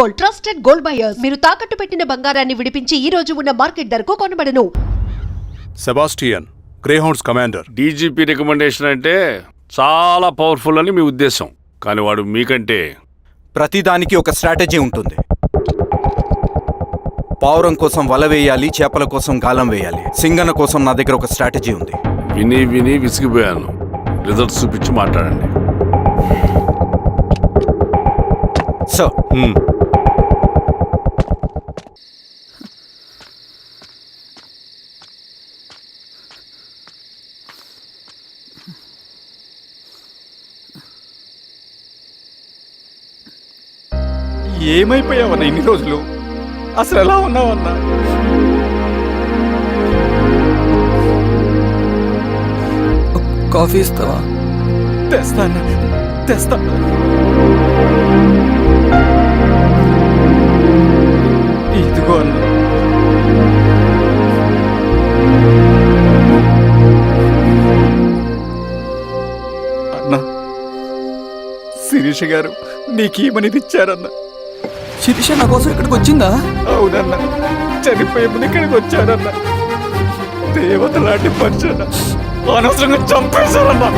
Gold, trusted gold buyers. మీరు తాకట్టు పెట్టిన బంగారాన్ని విడిపించి ఈ రోజు ఉన్న మార్కెట్ ధరకు కొనబడను. Sebastian, Greyhounds commander. DGP recommendation అంటే చాలా పవర్ఫుల్ అని మీ ఉద్దేశం, కానీ వాడు మీకంటే ప్రతిదానికి ఒక స్ట్రాటజీ ఉంటుంది. పావురం కోసం వల వేయాలి, చేపల కోసం గాలం వేయాలి. సింగన కోసం నా దగ్గర ఒక స్ట్రాటజీ ఉంది. విని విని విసిగిపోయాను. రిజల్ట్స్ చూపించి మాట్లాడండి. సార్, ఏమైపోయావన్నా ఇన్ని రోజులు? అసలు ఎలా ఉన్నావన్నా? కాఫీ ఇస్తావా? తెస్తాను. ఇదిగో అన్నా. అన్నా, శిరీష గారు నీకేమనేది ఇచ్చారన్నా. శిరీష నా కోసం ఇక్కడికి వచ్చిందా? అవునన్నా, చనిపోయే ముందు ఇక్కడికి వచ్చారన్నా. దేవత లాంటి మనిషి అన్నా, అనవసరంగా చంపేశారన్నా.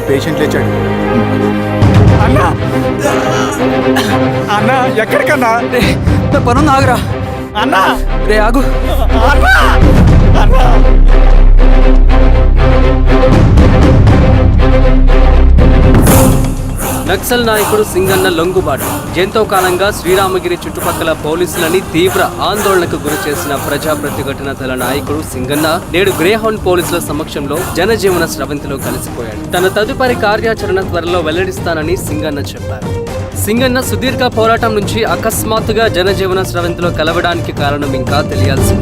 పేషెంట్ లేచాడు. అన్నా, అన్నా ఎక్కడికన్నా? నా పనుంది, ఆగరా. అన్నా, రే ఆగు. అన్నా, అన్నా. నక్సల్ నాయకుడు సింగన్న లొంగుబాటు ఎంతో కాలంగా శ్రీరామగిరి చుట్టుపక్కల పోలీసులని తీవ్ర ఆందోళనకు గురి చేసిన ప్రజా ప్రతిఘటన దళ నాయకుడు సింగన్న నేడు గ్రేహౌండ్ పోలీసుల సమక్షంలో జనజీవన స్రవంతిలో కలిసిపోయాడు. తన తదుపరి కార్యాచరణ త్వరలో వెల్లడిస్తానని సింగన్న చెప్పారు. సింగన్న సుదీర్ఘ పోరాటం నుంచి అకస్మాత్తుగా జనజీవన స్రవంతిలో కలవడానికి కారణం ఇంకా తెలియాల్సి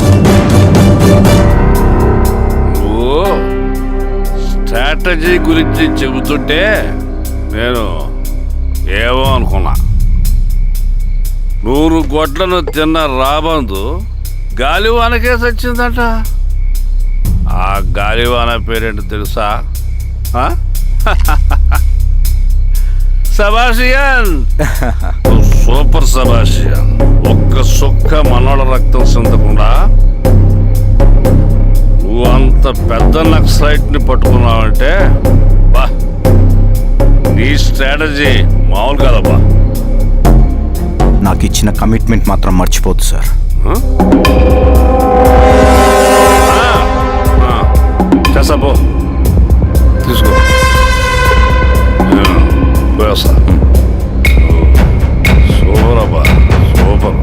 స్ట్రాటజీ గురించి చెబుతుంటే నేను ఏమో అనుకున్నా. 100 గొడ్లను తిన్న రాబందు గాలివానకే చచ్చిందట. ఆ గాలివాన పేరేంటో తెలుసా? సబాషియన్, సూపర్ సబాషియన్. ఒక్క సుక్క మనోళ్ళ రక్తం చెందకుండా నువ్వు అంత పెద్ద నక్సలైట్ ని పట్టుకున్నావంటే బా, నీ స్ట్రాటజీ మామూలు కాదబ్బా. నాకు ఇచ్చిన కమిట్మెంట్ మాత్రం మర్చిపోద్దు సార్. చేస్తా పో, తీసుకో, పోయేస్తా. సూపర్ అబ్బా, సూపర్.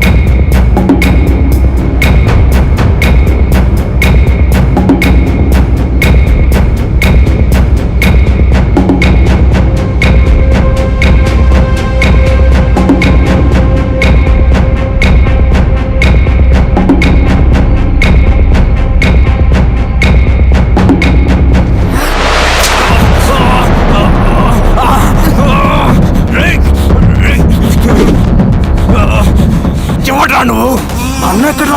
నువ్వు అన్న ఎక్కడ?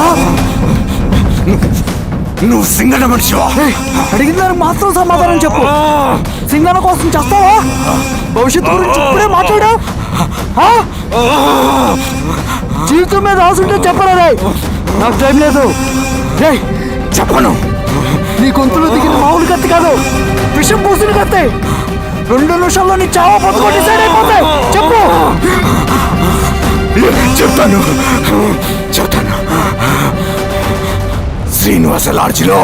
నువ్వు సింగన్న మనిషివా? అడిగిన దానికి మాత్రం సమాధానం చెప్పు. సింగన్న కోసం చేస్తావా? భవిష్యత్తు గురించి ఇప్పుడే మాట్లాడా? జీవితం మీద రాసుంటే చెప్పరా? నాకు టైం లేదు. చెప్పను. నీ గొంతులో దిగిన మామూలు కత్తి కాదు, విషం పూసిన కత్తి. 2 నిమిషాల్లో నీ చావా పొద్దుకొని డిసైడ్ అయిపోతాయి. చెప్పు. చెప్తాను. శ్రీనివాస లాడ్జిలో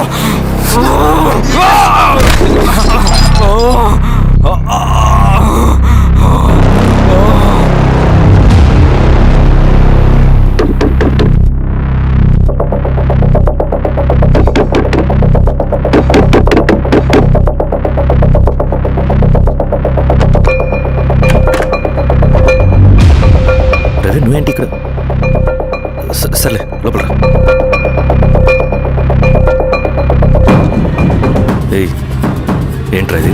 నువ్వేంటి ఇక్కడ? సర్లే లోపల. ఏంట్రా ఇది?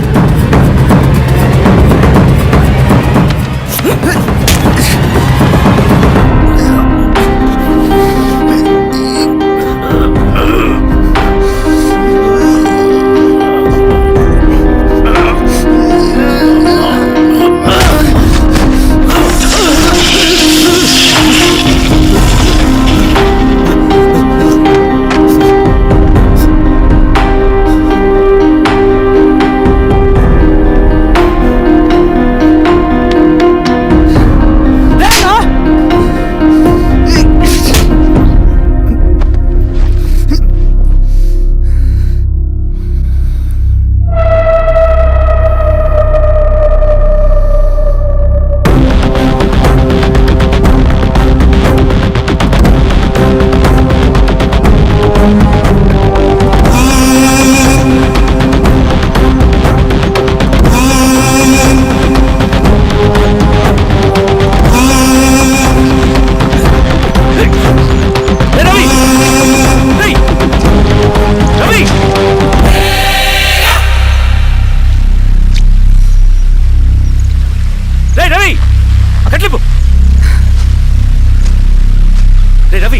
రవి,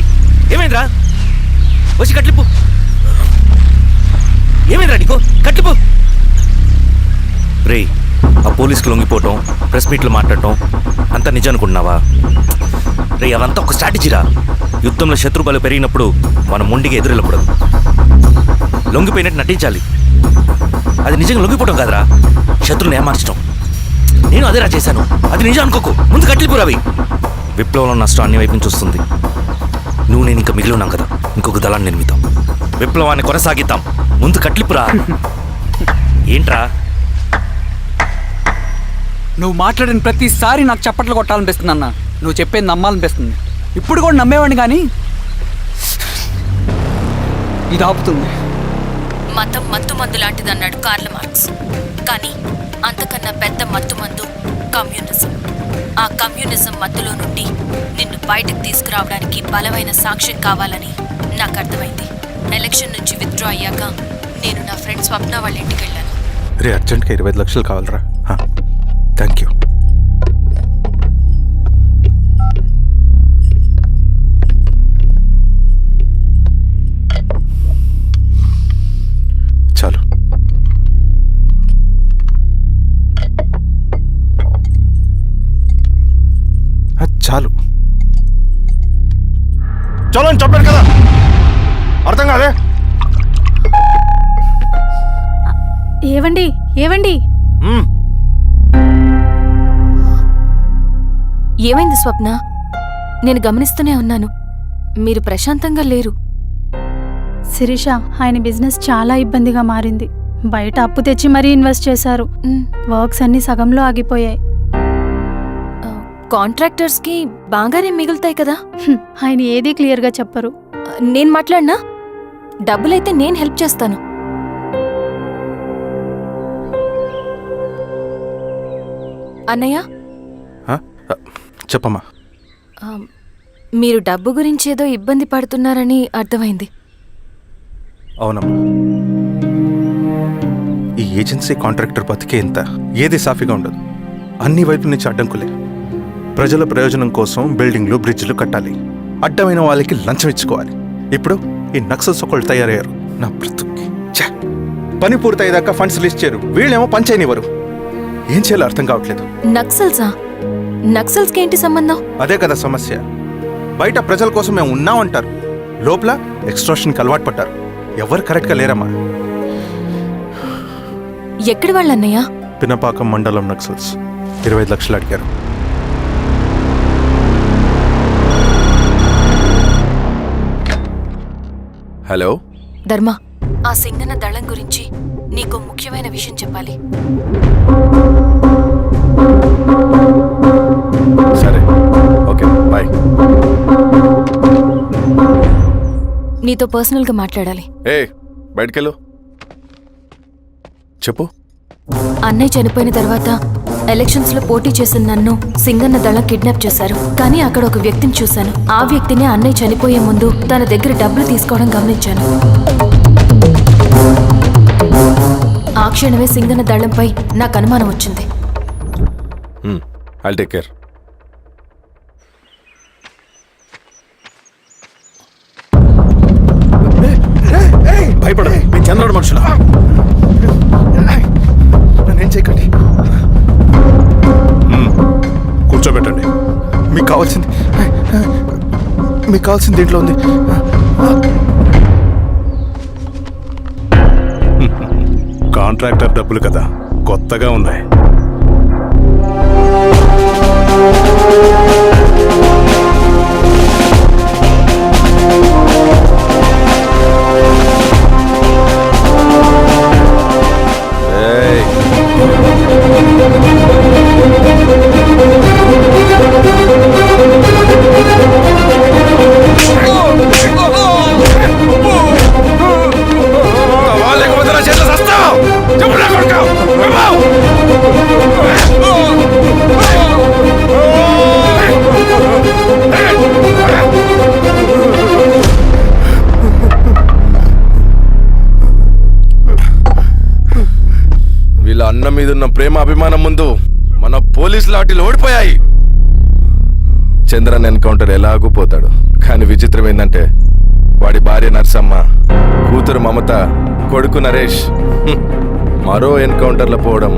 ఏమైందిరా? వచ్చి కట్లిప్పు. ఏమైందిరా నీకు? కట్లిప్పు. రే, ఆ పోలీసుకు లొంగిపోవటం, ప్రెస్ మీట్లు మాట్లాడటం అంతా నిజం అనుకుంటున్నావా? రే, అవంతా ఒక స్ట్రాటజీరా. యుద్ధంలో శత్రుబలు పెరిగినప్పుడు మనం మొండిగా ఎదురెళ్ళకూడదు. లొంగిపోయినట్టు నటించాలి. అది నిజంగా లొంగిపోవటం కాదురా, శత్రువుని ఏమార్చడం. నేను అదేరా చేశాను. అది నిజం అనుకోకు. ముందు కట్లిప్పు రవి. విప్లవంలో నష్టం అన్ని వైపు నుంచి వస్తుంది. నువ్వు నేను ఇంకా మిగిలి ఉన్నాం కదా, ఇంకొక దళాన్ని నిర్మిద్దాం, విప్లవాన్ని కొనసాగిద్దాం. ముందు కట్లిప్పురా. ఏంట్రా నువ్వు మాట్లాడిన ప్రతిసారి నాకు చప్పట్లు కొట్టాలనిపిస్తుంది అన్న. నువ్వు చెప్పేది నమ్మాలనిపిస్తుంది. ఇప్పుడు కూడా నమ్మేవాడిని కానీ ఇది ఆపుతుంది. మతం మత్తుమందు లాంటిదన్నాడు కార్ల్ మార్క్స్. కానీ అంతకన్నా పెద్ద మత్తుమందు కమ్యూనిజం. ఆ కమ్యూనిజం మత్తులో నుండి నిన్ను బయటకు తీసుకురావడానికి బలమైన సాక్ష్యం కావాలని నాకు అర్థమైంది. ఎలక్షన్ నుంచి విత్డ్రా అయ్యాక నేను నా ఫ్రెండ్ స్వప్న వాళ్ళ ఇంటికి వెళ్ళాను. రే అర్జెంట్గా 25 లక్షలు కావాలరా. Thank you. చాలు. చాలు. చలో అని చెప్పాను కదా, అర్థం కాదే? ఏవండి ఏవండి, ఏమైంది స్వప్న? నేను గమనిస్తూనే ఉన్నాను, మీరు ప్రశాంతంగా లేరు. శిరీష, ఆయన బిజినెస్ చాలా ఇబ్బందిగా మారింది. బయట అప్పు తెచ్చి మరీ ఇన్వెస్ట్ చేశారు. వర్క్స్ అన్ని సగంలో ఆగిపోయాయి. కాంట్రాక్టర్స్కి బాగానే మిగులుతాయి కదా. ఆయన ఏదీ క్లియర్గా చెప్పరు. నేను మాట్లాడినా డబ్బులైతే నేను హెల్ప్ చేస్తాను. అన్నయ్య, చెప్పమ్మా. మీరు డబ్బు గురించి ఏదో ఇబ్బంది పడుతున్నారని అర్థమైంది. అవునమ్మా, ఈ ఏజెన్సీ కాంట్రాక్టర్ బతికే ఇంత ఏది సాఫీగా ఉండదు. అన్ని వైపుల నుంచి అడ్డంకులే. ప్రజల ప్రయోజనం కోసం బిల్డింగ్లు బ్రిడ్జ్లు కట్టాలి, అడ్డమైన వాళ్ళకి లంచం ఇచ్చుకోవాలి. ఇప్పుడు ఈ నక్సల్స్ ఒకళ్ళు తయారయ్యారు. నా బ్రతుక్కి పని పూర్తయ్యేదాకా ఫండ్స్ లిస్ట్ చేయరు, వీళ్ళేమో పని చేయనివ్వరు. ఏం చేయాలో అర్థం కావట్లేదు. నక్సల్సా? నక్సల్స్కి ఏంటి సంబంధం? అదే కదా సమస్య. బయట ప్రజల కోసం మేము ఉన్నామంటారు, లోపల ఎక్స్ట్రాషన్కి అలవాటు పడ్డారు. ఎవరు కరెక్ట్గా లేరమ్మా. ఎక్కడి వాళ్ళన్నయ్యా? పినపాకం మండలం నక్సల్స్ 25 లక్షలు అడిగారు. హలో ధర్మ, ఆ సింగన్న దళం గురించి నీకు ముఖ్యమైన విషయం చెప్పాలి. సరే, ఓకే, బాయ్. నీతో పర్సనల్గా మాట్లాడాలి. బయటకెళ్ళు. చెప్పు. అన్నయ్య చనిపోయిన తర్వాత ఎలక్షన్స్ లో పోటీ చేసిన నన్ను సింగన్న దళం కిడ్నాప్ చేశారు. కానీ అక్కడ ఒక వ్యక్తిని చూశాను. ఆ వ్యక్తిని అన్నయ్య చనిపోయే ముందు తన దగ్గర డబ్బులు తీసుకోవడం గమనించాను. ఆ క్షణమే సింగన్న దళంపై నాకు అనుమానం వచ్చింది. I'll take care. భయపడదు, మీ చంద్రుడు మనుషులు. నన్నేం చేయకండి. కూర్చోబెట్టండి. మీకు కావాల్సింది దీంట్లో ఉంది. కాంట్రాక్టర్ డబ్బులు కదా, కొత్తగా ఉన్నాయి. వీళ్ళ అన్న మీదున్న ప్రేమ అభిమానం ముందు మన పోలీస్ లాఠీలు ఓడిపోయాయి. చంద్రన్ ఎన్కౌంటర్ ఎలాగూ పోతాడు. కానీ విచిత్రం ఏంటంటే వాడి భార్య నర్సమ్మ, కూతురు మమత, కొడుకు నరేష్ మరో ఎన్కౌంటర్లో పోవడం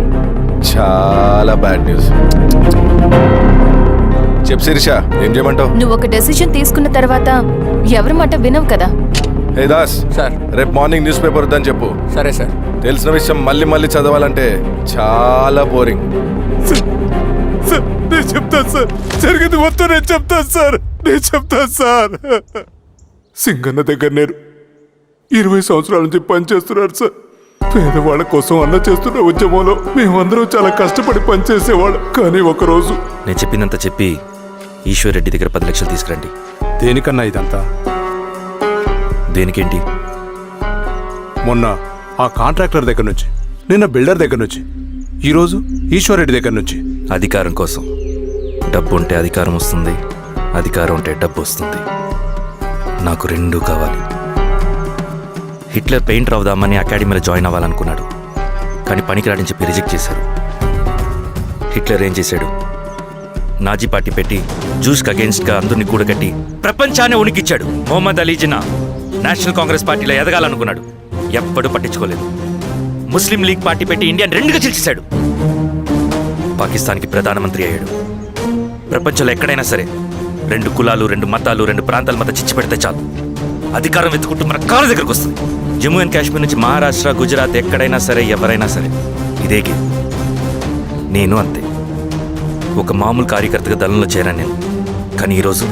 చాలా బ్యాడ్ న్యూస్. చెప్పు శిరీష, ఏం చేయమంటావు? నువ్వు ఒక డెసిషన్ తీసుకున్న తర్వాత ఎవరి మాట వినవు కదా. హే దాస్ సార్, రేపు మార్నింగ్ న్యూస్ పేపర్ వద్దని చెప్పు. సరే సార్. తెలిసిన విషయం మళ్ళీ మళ్ళీ చదవాలంటే చాలా బోరింగ్. నేను చెప్తాను సార్, జరిగింది మొత్తం నేను చెప్తాను సార్. సింగన్న దగ్గర నేను 20 సంవత్సరాల నుంచి పనిచేస్తున్నాను సార్. పేదవాళ్ళ కోసం అన్న చేస్తున్న ఉద్యమంలో మేమందరం చాలా కష్టపడి పనిచేసేవాళ్ళం. కానీ ఒకరోజు నేను చెప్పిందంతా చెప్పి ఈశ్వర్ రెడ్డి దగ్గర 10 లక్షలు తీసుకురండి. దేనికన్నా ఇదంతా? దేనికేంటి? మొన్న ఆ కాంట్రాక్టర్ దగ్గర నుంచి, నిన్న బిల్డర్ దగ్గర నుంచి, ఈరోజు ఈశ్వర్ రెడ్డి దగ్గర నుంచి. అధికారం కోసం. డబ్బు ఉంటే అధికారం వస్తుంది, అధికారం ఉంటే డబ్బు వస్తుంది. నాకు రెండూ కావాలి. హిట్లర్ పెయింటర్ అవుదామని అకాడమీలో జాయిన్ అవ్వాలనుకున్నాడు, కానీ పనికిరాడని చెప్పి రిజెక్ట్ చేశారు. హిట్లర్ ఏం చేశాడు? నాజీ పార్టీ పెట్టి జూస్కి అగేన్స్ట్గా అందరినీ కూడగట్టి ప్రపంచాన్ని ఉనికిచ్చాడు. మొహమ్మద్ అలీ జిన్నా నేషనల్ కాంగ్రెస్ పార్టీలో ఎదగాలనుకున్నాడు, ఎప్పుడూ పట్టించుకోలేదు. ముస్లిం లీగ్ పార్టీ పెట్టి ఇండియాని రెండుగా చీల్చేశాడు. పాకిస్తాన్కి ప్రధానమంత్రి అయ్యాడు. ప్రపంచంలో ఎక్కడైనా సరే 2 కులాలు, 2 మతాలు, 2 ప్రాంతాల మధ్య చిచ్చు పెడితే చాలు, అధికారం వెతుకుంటూ మన కాళ్ళ దగ్గరకు వస్తుంది. జమ్మూ అండ్ కాశ్మీర్ నుంచి మహారాష్ట్ర, గుజరాత్ ఎక్కడైనా సరే, ఎవరైనా సరే ఇదే గేమ్. నేను అంతే. ఒక మామూలు కార్యకర్తగా దళంలో చేరాను నేను. కానీ ఈరోజు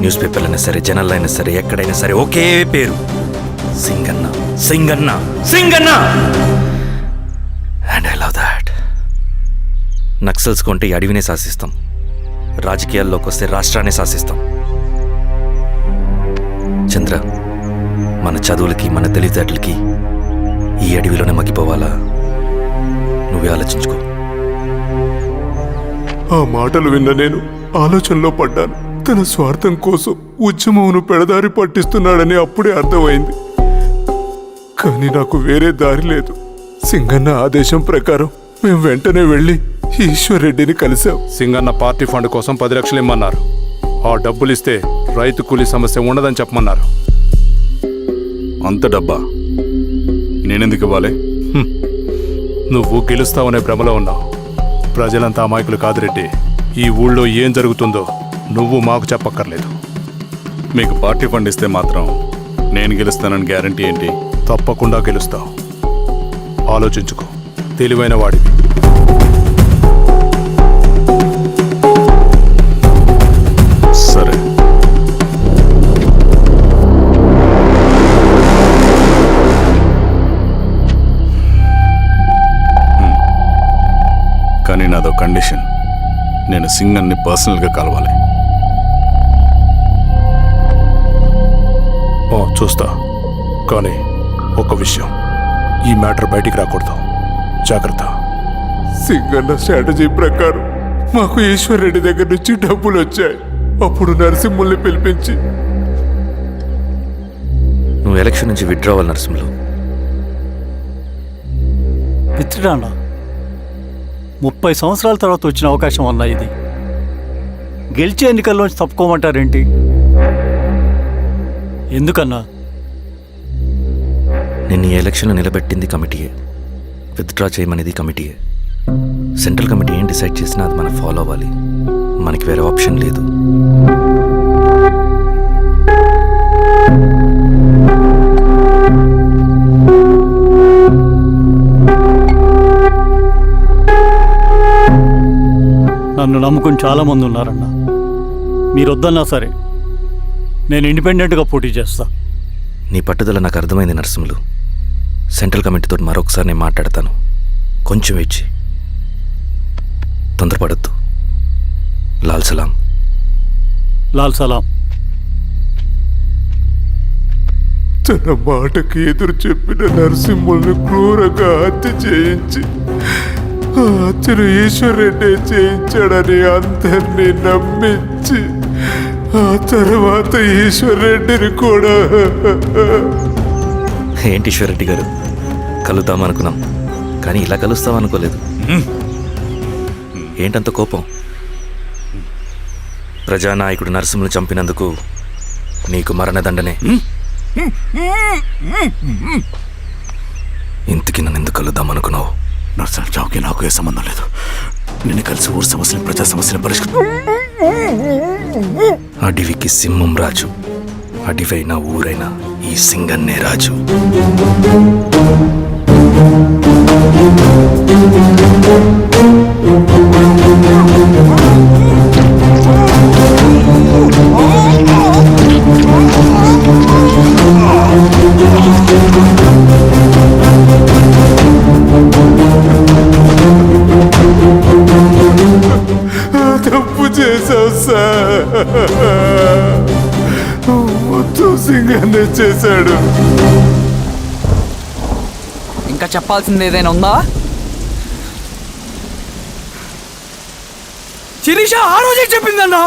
న్యూస్ పేపర్లు అయినా సరే, జనాల్లో అయినా సరే, ఎక్కడైనా సరే ఒకే పేరు, Singanna, Singanna, Singanna. And I love that. Naxals కొంటే ఈ అడవినే శాసిస్తాం, రాజకీయాల్లోకి వస్తే రాష్ట్రాన్ని శాసిస్తాం. చంద్ర, మన చదువులకి, మన తెలివితేటలకి ఈ అడవిలోనే మగ్గిపోవాలా? నువ్వే ఆలోచించుకో. ఆ మాటలు విన్న నేను ఆలోచనలో పడ్డాను. తన స్వార్థం కోసం ఉద్యమంను పెడదారి పట్టిస్తున్నాడని అప్పుడే అర్థమైంది. కానీ నాకు వేరే దారి లేదు. సింగన్న ఆదేశం ప్రకారం మేము వెంటనే వెళ్ళి ఈశ్వర్ రెడ్డిని కలిశాం. సింగన్న పార్టీ ఫండ్ కోసం 10 లక్షలు ఇమ్మన్నారు. ఆ డబ్బులు ఇస్తే రైతు కూలీ సమస్య ఉండదని చెప్పమన్నారు. అంత డబ్బా నేనెందుకు ఇవ్వాలి? నువ్వు గెలుస్తావనే భ్రమలో ఉన్నావు. ప్రజలంతా అమాయకులు కాదు రెడ్డి. ఈ ఊళ్ళో ఏం జరుగుతుందో నువ్వు మాకు చెప్పక్కర్లేదు. మీకు పార్టీ ఫండ్ ఇస్తే మాత్రం నేను గెలుస్తానని గ్యారంటీ ఏంటి? తప్పకుండా గెలుస్తావు. ఆలోచించుకో, తెలివైన వాడివి. సరే. కానీ నాదో కండిషన్. నేను సింగన్ని పర్సనల్గా కలవాలి. చూస్తా. కానీ ఒక విషయం, ఈ మ్యాటర్ బయటికి రాకూడదు. జాగ్రత్త. సింగన్న స్ట్రాటజీ ప్రకారం మాకు ఈశ్వర్ రెడ్డి దగ్గర నుంచి డబ్బులు వచ్చాయి. అప్పుడు నరసింహుల్ని పిలిపించి, నువ్వు ఎలక్షన్ నుంచి విత్డ్రా అవ్వాలి నరసింహులు. విత్డ్రానా? 30 సంవత్సరాల తర్వాత వచ్చిన అవకాశం అన్నా ఇది. గెలిచే ఎన్నికల్లోంచి తప్పుకోమంటారేంటి? ఎందుకన్నా? నిన్ను ఈ ఎలక్షన్లో నిలబెట్టింది కమిటీయే, విత్డ్రా చేయమనేది కమిటీయే. సెంట్రల్ కమిటీ ఏం డిసైడ్ చేసినా అది మనం ఫాలో అవ్వాలి. మనకి వేరే ఆప్షన్ లేదు. నన్ను నమ్ముకుని చాలామంది ఉన్నారన్న. మీరు వద్దన్నా సరే నేను ఇండిపెండెంట్గా పోటీ చేస్తా. నీ పట్టుదల నాకు అర్థమైంది నరసింహులు. సెంట్రల్ కమిటీతో మరొకసారి నేను మాట్లాడతాను. కొంచెం వెచ్చి, తొందరపడద్దు. లాల్ సలాం. లాల్ సలాం. తన మాటకి ఎదురు చెప్పిన నరసింహుల్ని క్రూరంగా హత్య చేయించి ఆ హత్యను ఈశ్వర్ రెడ్డి చేయించాడని అందరినీ నమ్మించి ఆ తర్వాత ఈశ్వర్ రెడ్డిని కూడా. ఏంటి ఈశ్వర్ రెడ్డి గారు, కలుద్దామనుకున్నాం కానీ ఇలా కలుస్తామనుకోలేదు. ఏంటంత కోపం? ప్రజానాయకుడు నరసింహులు చంపినందుకు నీకు మరణదండనే. ఇంతకి నన్ను ఎందుకు కలుద్దామనుకున్నావు? నర్సన్ చావుకి నాకు ఏ సంబంధం లేదు. నిన్ను కలిసి ఊరు సమస్యలు, ప్రజా సమస్యలు పరిష్కరి. అడవికి సింహం రాజు, అడవైనా ఊరైనా ఈ సింగన్నే రాజు. మొత్తం సింగన్నే చేశాడు. ఇంకా చెప్పాల్సింది ఏదైనా ఉందా? శిరీష ఆ రోజే చెప్పిందన్నా.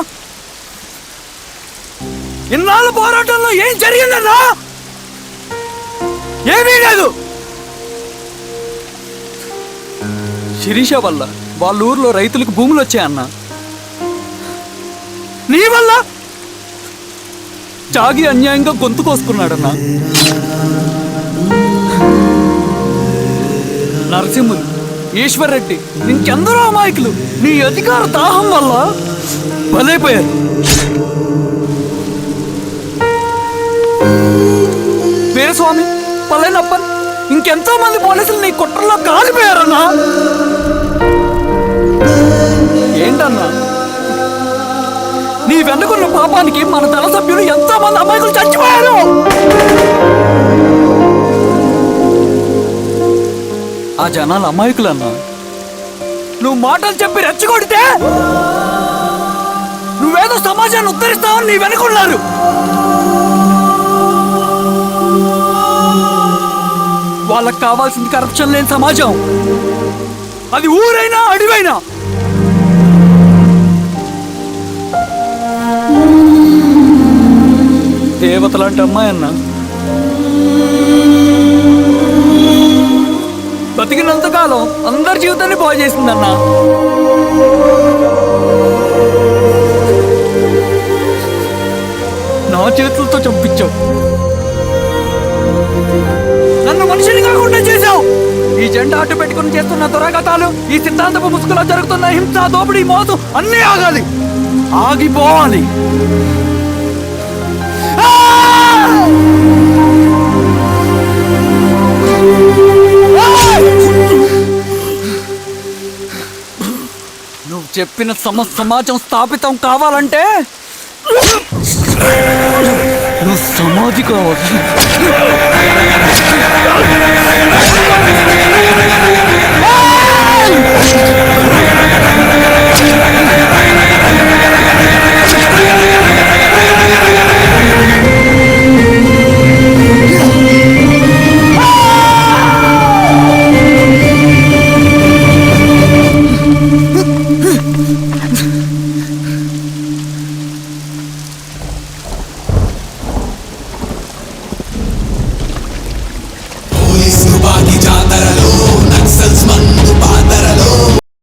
ఇన్నాళ్ళ పోరాటంలో ఏం జరిగిందన్నా? ఏమీ లేదు. శిరీష వల్ల వాళ్ళ ఊర్లో రైతులకు భూములు వచ్చాయన్నా. నీ వల్ల చాగి అన్యాయంగా గొంతు కోసుకున్నాడన్నా. నరసింహులు, ఈశ్వర్రెడ్డి, ఇంకెందరో అమాయకులు నీ అధికార దాహం వల్ల బలైపోయారు. వీరస్వామి, పల్లెనప్పన్, ఇంకెంతో మంది పోలీసులు నీ కుట్రలో కాలిపోయారన్నా. ఏంటన్నా, నీ వెనుకున్న పాపానికి మన దళ సభ్యులు ఎంతో మంది అమాయకులు చచ్చిపోయారు. ఆ జనాలు అమాయకులన్నా. నువ్వు మాటలు చెప్పి రెచ్చగొడితే నువ్వేదో సమాజాన్ని ఉద్ధరిస్తావని నీ వెనుకున్నారు. వాళ్ళకి కావాల్సింది కరప్షన్ లేని సమాజం. అది ఊరైనా అడివైనా. దేవతలాంటి అమ్మాయి అన్నా. బతికినంతకాలం అందరి జీవితాన్ని బాగు చేసిందన్నా. నా చేతులతో చంపించావు. నన్ను మనిషిని కాకుండా చేశావు. ఈ జెండా అడ్డు పెట్టుకుని చేస్తున్న దురాఘాతాలు, ఈ సిద్ధాంతపు ముసుగులో జరుగుతున్న హింస, దోపిడీ, మోసం అన్నీ ఆగాలి, ఆగిపోవాలి. నువ్వు చెప్పిన సమాజం స్థాపితం కావాలంటే నువ్వు సమాధి కావాలి.